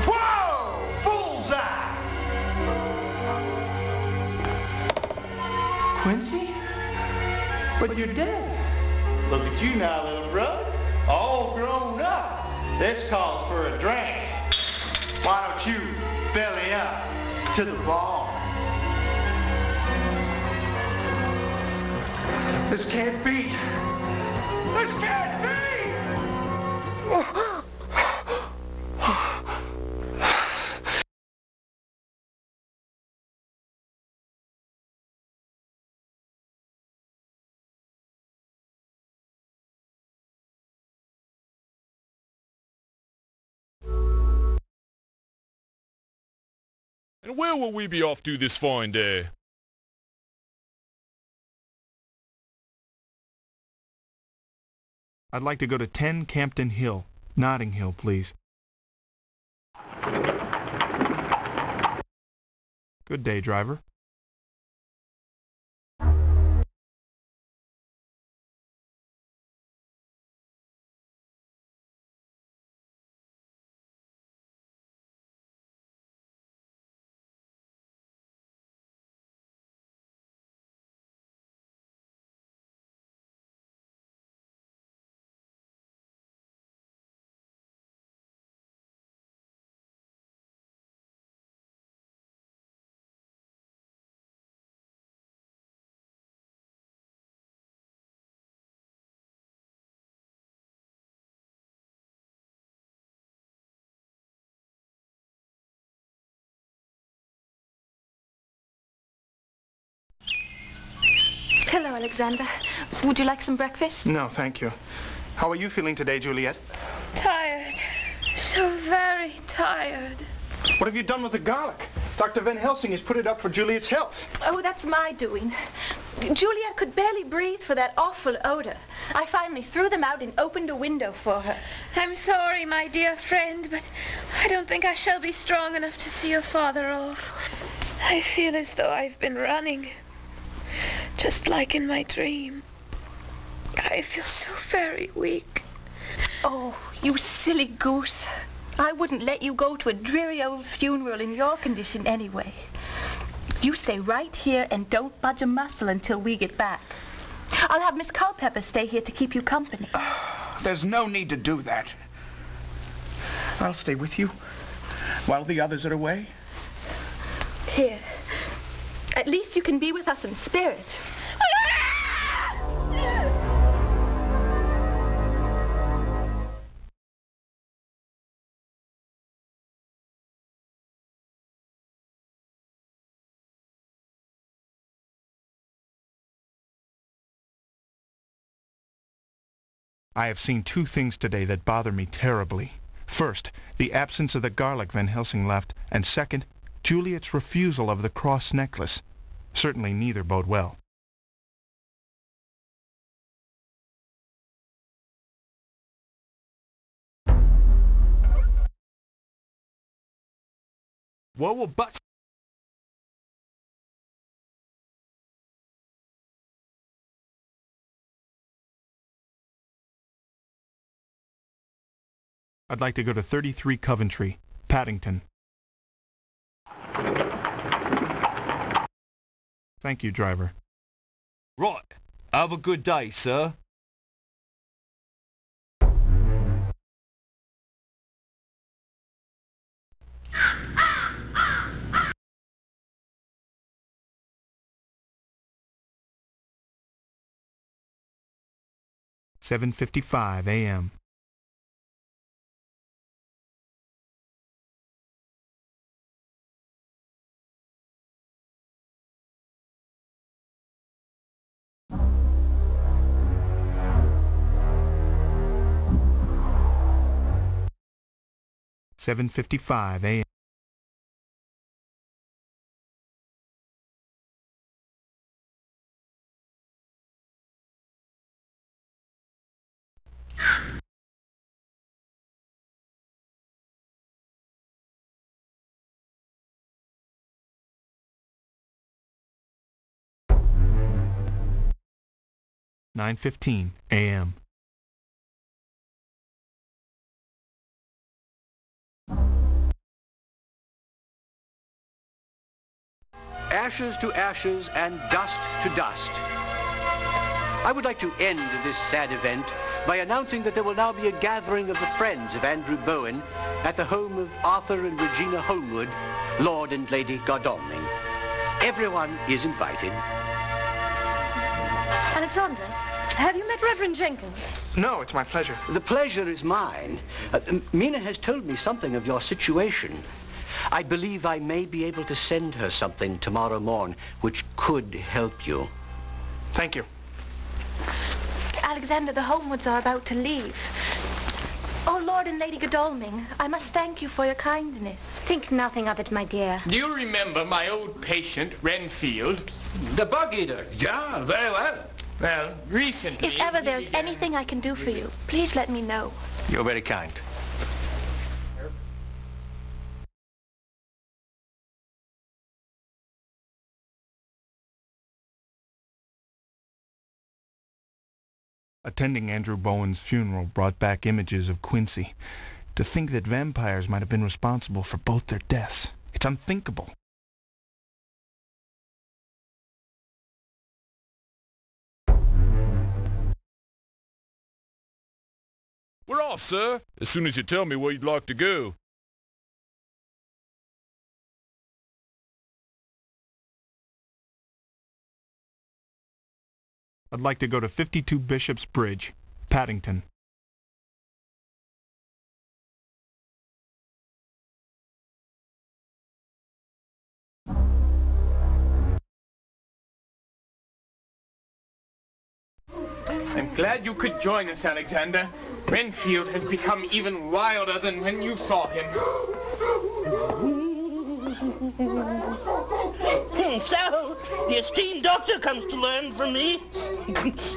Whoa! Bullseye! Quincy? But you're dead. Look at you now, little brother. All grown up. This calls for a drink. Why don't you belly up to the bar? This can't be. This can't be! And where will we be off to this fine day? I'd like to go to 10 Campden Hill, Notting Hill, please. Good day, driver. Hello, Alexander. Would you like some breakfast? No, thank you. How are you feeling today, Juliet? Tired. So very tired. What have you done with the garlic? Dr. Van Helsing has put it up for Juliet's health. Oh, that's my doing. Juliet could barely breathe for that awful odor. I finally threw them out and opened a window for her. I'm sorry, my dear friend, but I don't think I shall be strong enough to see your father off. I feel as though I've been running. Just like in my dream. I feel so very weak. Oh, you silly goose. I wouldn't let you go to a dreary old funeral in your condition anyway. You stay right here and don't budge a muscle until we get back. I'll have Miss Culpepper stay here to keep you company. There's no need to do that. I'll stay with you while the others are away. Here. At least you can be with us in spirit. I have seen two things today that bother me terribly. First, the absence of the garlic Van Helsing left, and second, Juliet's refusal of the cross necklace. Certainly neither bode well. Whoa, but... I'd like to go to 33 Coventry, Paddington. Thank you, driver. Right. Have a good day, sir. $7:55 a.m. $7:55 a.m. $9:15 a.m. ashes to ashes and dust to dust. I would like to end this sad event by announcing that there will now be a gathering of the friends of Andrew Bowen at the home of Arthur and Regina Holmwood, Lord and Lady Godalming. Everyone is invited. Alexander, have you met Reverend Jenkins? No, it's my pleasure. The pleasure is mine. Mina has told me something of your situation. I believe I may be able to send her something tomorrow morn which could help you. Thank you. Alexander, the Holmwoods are about to leave. Oh, Lord and Lady Godalming, I must thank you for your kindness. Think nothing of it, my dear. Do you remember my old patient, Renfield? The bug eater. Yeah, very well. Well, recently... If ever there's anything I can do for you, please let me know. You're very kind. Attending Andrew Bowen's funeral brought back images of Quincy. To think that vampires might have been responsible for both their deaths. It's unthinkable. We're off, sir, as soon as you tell me where you'd like to go. I'd like to go to 52 Bishop's Bridge, Paddington. I'm glad you could join us, Alexander. Renfield has become even wilder than when you saw him. So, the esteemed doctor comes to learn from me.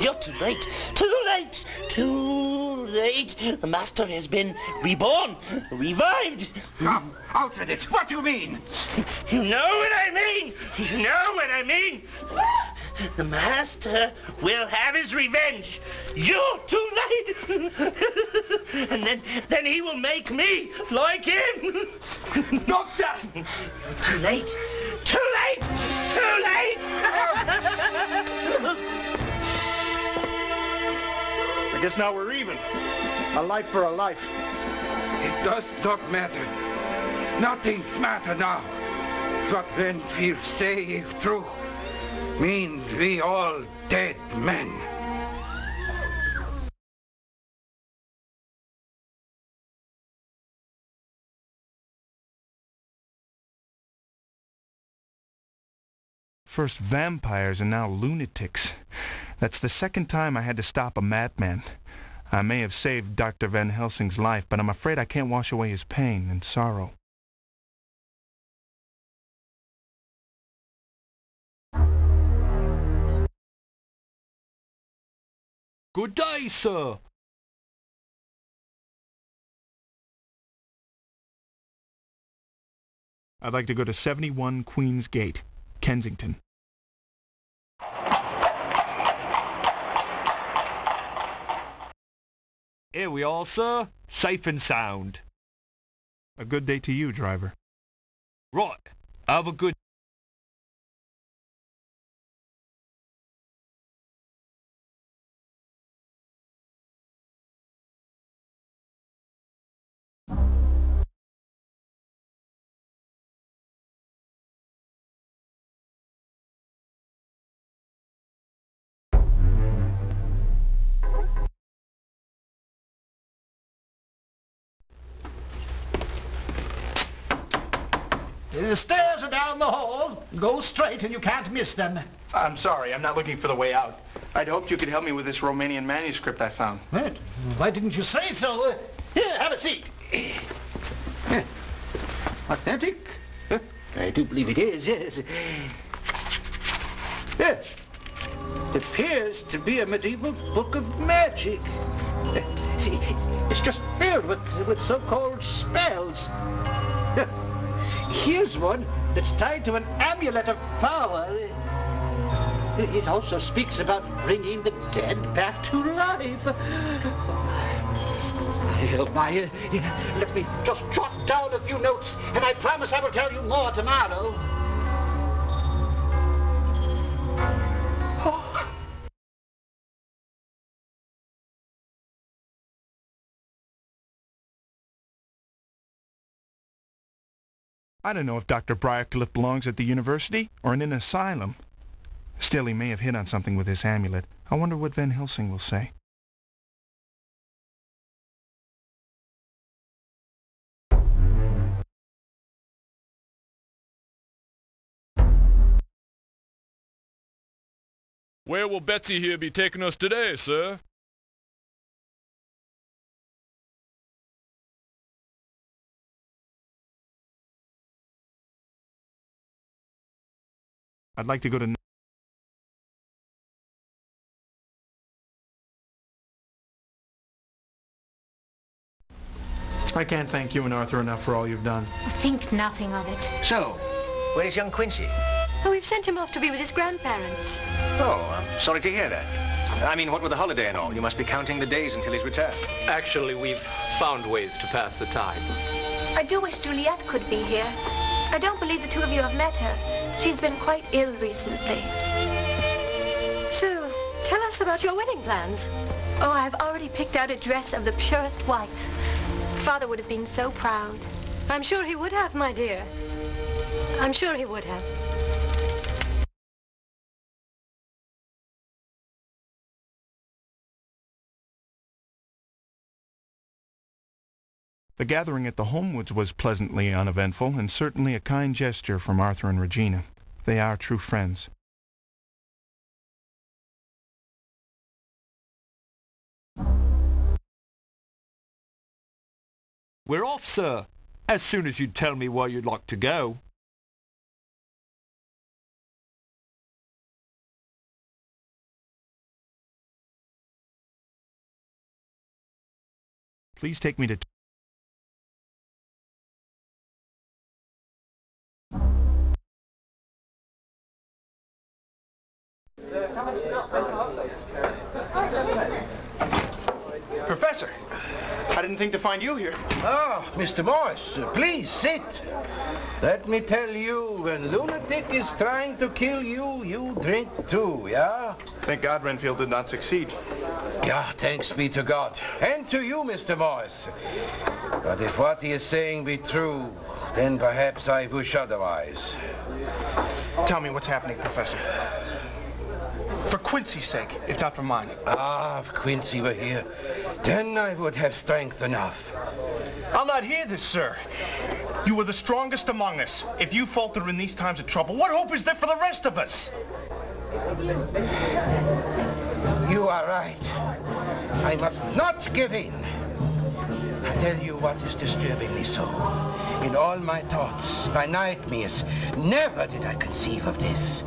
You're too late. Too late. Too late. The master has been reborn. Revived. Out with it. What do you mean? You know what I mean. You know what I mean. The master will have his revenge. You're too late. And then he will make me like him. Doctor! You're too late. Too late! Too late! I guess now we're even. A life for a life. It does not matter. Nothing matter now. What Renfield say if true means we all dead men. First vampires and now lunatics. That's the second time I had to stop a madman. I may have saved Dr. Van Helsing's life, but I'm afraid I can't wash away his pain and sorrow. Good day, sir. I'd like to go to 71 Queen's Gate, Kensington. Here we are, sir. Safe and sound. A good day to you, driver. Right. Have a good... The stairs are down the hall. Go straight and you can't miss them. I'm sorry, I'm not looking for the way out. I'd hoped you could help me with this Romanian manuscript I found. What? Why didn't you say so? Here, have a seat. Authentic? I do believe it is, yes. Yes. It appears to be a medieval book of magic. See, it's just filled with so-called spells. Here's one that's tied to an amulet of power. It also speaks about bringing the dead back to life. Let me just jot down a few notes, and I promise I will tell you more tomorrow. I don't know if Dr. Briarcliff belongs at the university or in an asylum. Still, he may have hit on something with his amulet. I wonder what Van Helsing will say. Where will Betsy here be taking us today, sir? I'd like to go to... I can't thank you and Arthur enough for all you've done. Think nothing of it. So, where is young Quincy? Oh, we've sent him off to be with his grandparents. Oh, I'm sorry to hear that. I mean, what with the holiday and all, you must be counting the days until his return. Actually, we've found ways to pass the time. I do wish Juliet could be here. I don't believe the two of you have met her. She's been quite ill recently. So, tell us about your wedding plans. Oh, I've already picked out a dress of the purest white. Father would have been so proud. I'm sure he would have, my dear. I'm sure he would have. The gathering at the Holmwoods was pleasantly uneventful, and certainly a kind gesture from Arthur and Regina. They are true friends. We're off, sir, as soon as you tell me where you'd like to go. Please take me to... Professor, I didn't think to find you here. Ah, Mr. Morse, please sit. Let me tell you, when lunatic is trying to kill you, you drink too, yeah? Thank God Renfield did not succeed. Yeah, thanks be to God. And to you, Mr. Morse. But if what he is saying be true, then perhaps I wish otherwise. Tell me what's happening, Professor. For Quincy's sake, if not for mine. Ah, if Quincy were here, then I would have strength enough. I'll not hear this, sir. You were the strongest among us. If you falter in these times of trouble, what hope is there for the rest of us? You are right. I must not give in. I tell you what is disturbing me so. In all my thoughts, my nightmares, never did I conceive of this.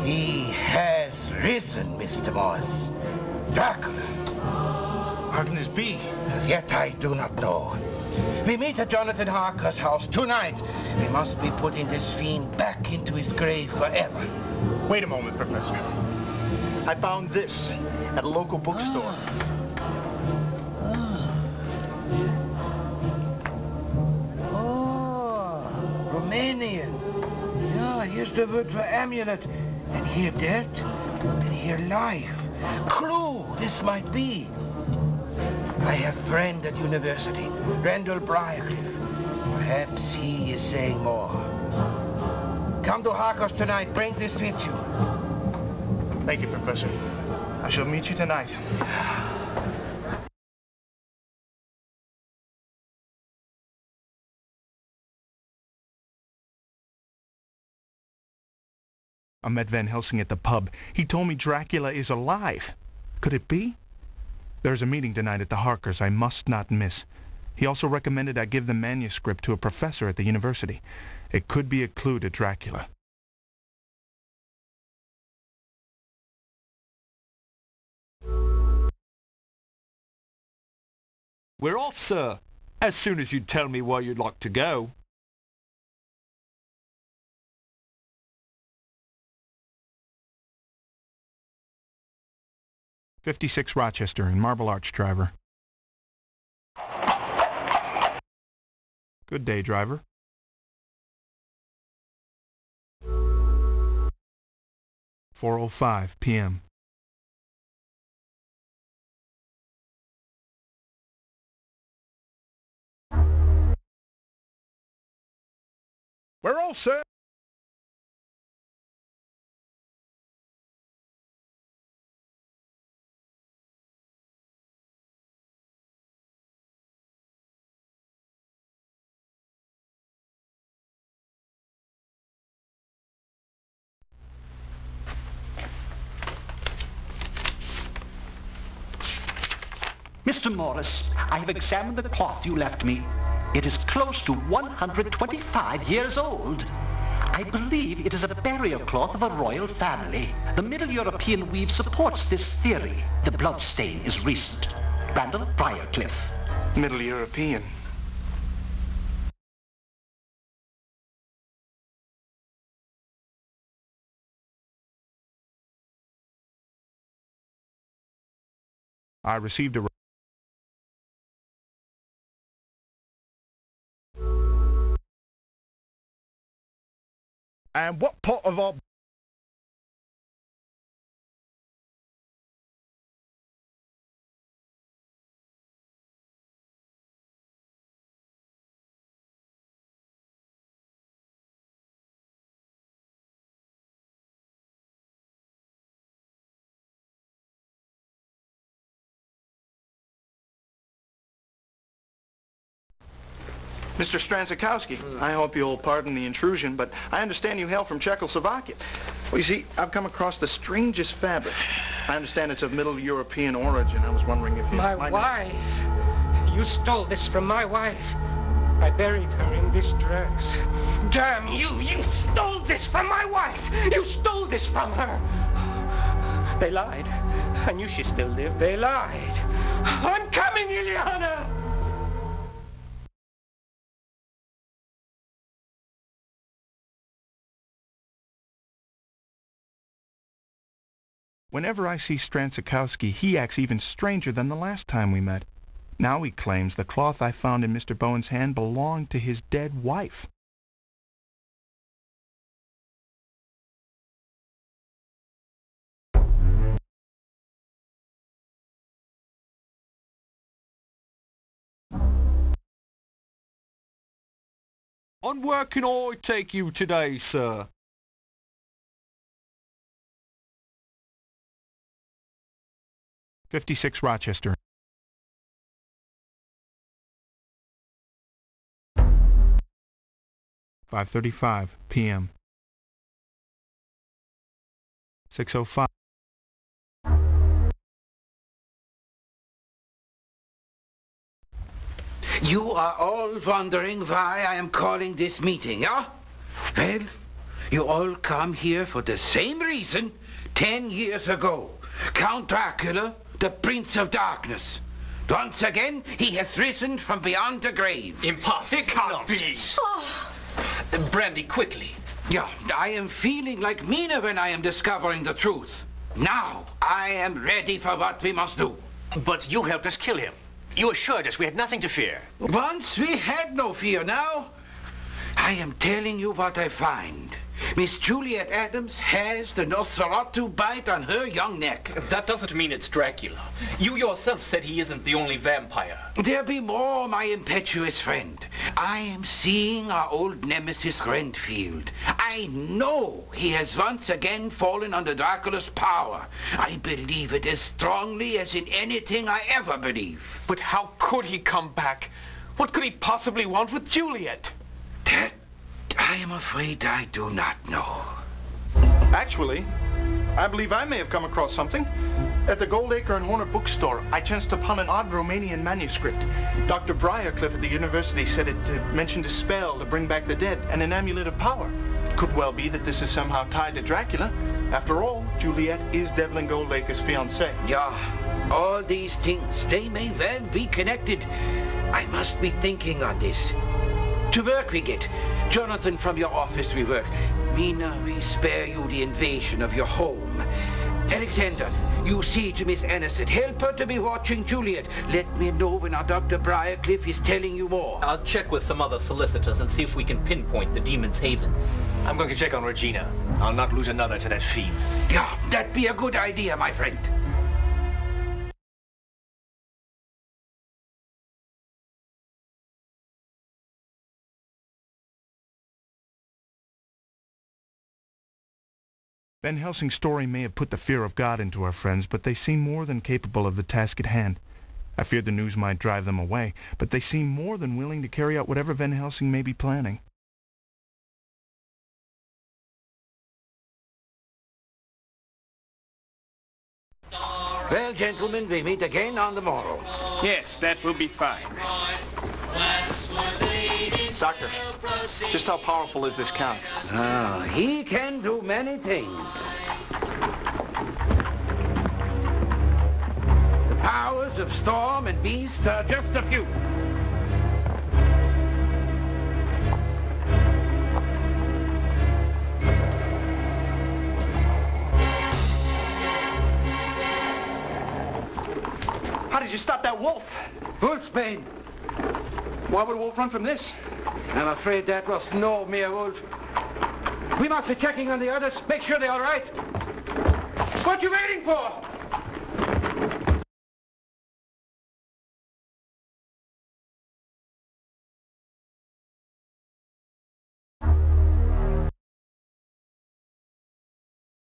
He has risen, Mr. Morse. Dracula. How can this be? As yet I do not know. We meet at Jonathan Harker's house tonight. We must be putting this fiend back into his grave forever. Wait a moment, Professor. I found this at a local bookstore. Oh, Romanian. Yeah, here's the word for amulet. And here death, and here life. Clue, this might be. I have friend at university, Randall Briarcliff. Perhaps he is saying more. Come to Harker's tonight. Bring this with you. Thank you, Professor. I shall meet you tonight. I met Van Helsing at the pub. He told me Dracula is alive. Could it be? There's a meeting tonight at the Harkers I must not miss. He also recommended I give the manuscript to a professor at the university. It could be a clue to Dracula. We're off, sir, as soon as you tell me where you'd like to go. '56 Rochester in Marble Arch, driver. Good day, driver. 4:05 p.m. We're all set. Mr. Morris, I have examined the cloth you left me. It is close to 125 years old. I believe it is a burial cloth of a royal family. The Middle European weave supports this theory. The blood stain is recent. Randall Briarcliff. Middle European. I received a... And what part of our... Mr. Stranzikowski, I hope you'll pardon the intrusion, but I understand you hail from Czechoslovakia. Well, you see, I've come across the strangest fabric. I understand it's of Middle European origin. I was wondering if you... My wife! You stole this from my wife. I buried her in this dress. Damn you! You stole this from my wife! You stole this from her! They lied. I knew she still lived. They lied. I'm coming, Ileana! Whenever I see Stranzikowski, he acts even stranger than the last time we met. Now he claims the cloth I found in Mr. Bowen's hand belonged to his dead wife. On where can I take you today, sir? '56 Rochester. $5:35 p.m. 6:05. You are all wondering why I am calling this meeting, yeah? Well, you all come here for the same reason 10 years ago. Count Dracula, the Prince of Darkness. Once again, he has risen from beyond the grave. Impossible. It can't be. Brandy, quickly. Yeah, I am feeling like Mina when I am discovering the truth. Now, I am ready for what we must do. But you helped us kill him. You assured us we had nothing to fear. Once we had no fear. Now, I am telling you what I find. Miss Juliet Adams has the Nosferatu bite on her young neck. That doesn't mean it's Dracula. You yourself said he isn't the only vampire. There be more, my impetuous friend. I am seeing our old nemesis Renfield. I know he has once again fallen under Dracula's power. I believe it as strongly as in anything I ever believe. But how could he come back? What could he possibly want with Juliet? That I am afraid I do not know. Actually, I believe I may have come across something. At the Goldacre and Horner bookstore, I chanced upon an odd Romanian manuscript. Dr. Briarcliff at the university said it mentioned a spell to bring back the dead and an amulet of power. It could well be that this is somehow tied to Dracula. After all, Juliet is Devlin Goldacre's fiancée. Yeah, all these things, they may well be connected. I must be thinking on this. To work we get. Jonathan, from your office we work. Mina, we spare you the invasion of your home. Alexander, you see to Miss Aniston. Help her to be watching Juliet. Let me know when our Dr. Briarcliff is telling you more. I'll check with some other solicitors and see if we can pinpoint the Demon's Havens. I'm going to check on Regina. I'll not lose another to that fiend. Yeah, that'd be a good idea, my friend. Van Helsing's story may have put the fear of God into our friends, but they seem more than capable of the task at hand. I feared the news might drive them away, but they seem more than willing to carry out whatever Van Helsing may be planning. Well, gentlemen, we meet again on the morrow. Yes, that will be fine. Doctor, just how powerful is this Count? Oh, he can do many things. The powers of storm and beast are just a few. How did you stop that wolf? Wolfsbane. Why would a wolf run from this? I'm afraid that was no mere wolf. We must be checking on the others. Make sure they're all right. What you waiting for?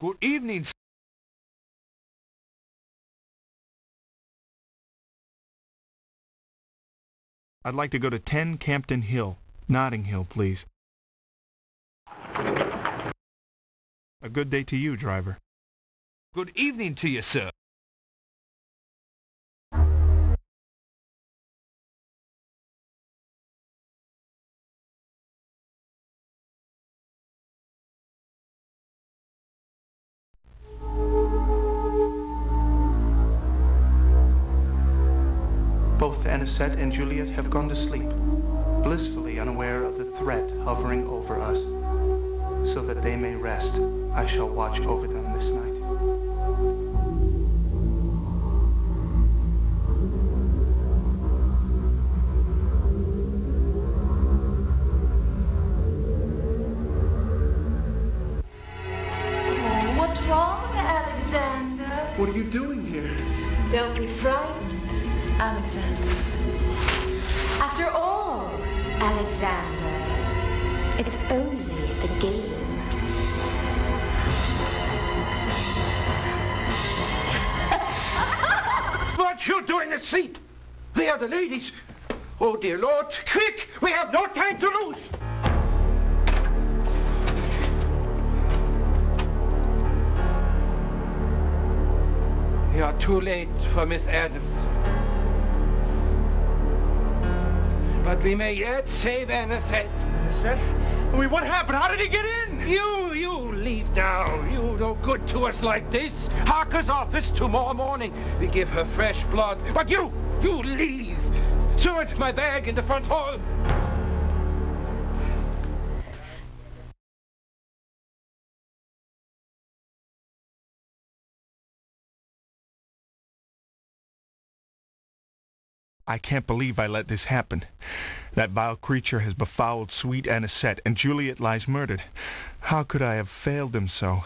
Good evening, I'd like to go to 10 Campden Hill, Notting Hill, please. A good day to you, driver. Good evening to you, sir. Both Anisette and Juliet have gone to sleep, blissfully unaware of the threat hovering over us. So that they may rest, I shall watch over them this night. Oh, what's wrong, Alexander? What are you doing here? Don't be frightened, Alexander. After all, Alexander, it's only a game. What you doing asleep? They are the ladies. Oh, dear Lord, quick! We have no time to lose! You are too late for Miss Adams. But we may yet save Anisette. Anisette? I mean, what happened? How did he get in? You leave now. You no good to us like this. Harker's office tomorrow morning. We give her fresh blood. But you leave. Servant, my bag in the front hall. I can't believe I let this happen. That vile creature has befouled sweet Anisette, and Juliet lies murdered. How could I have failed them so?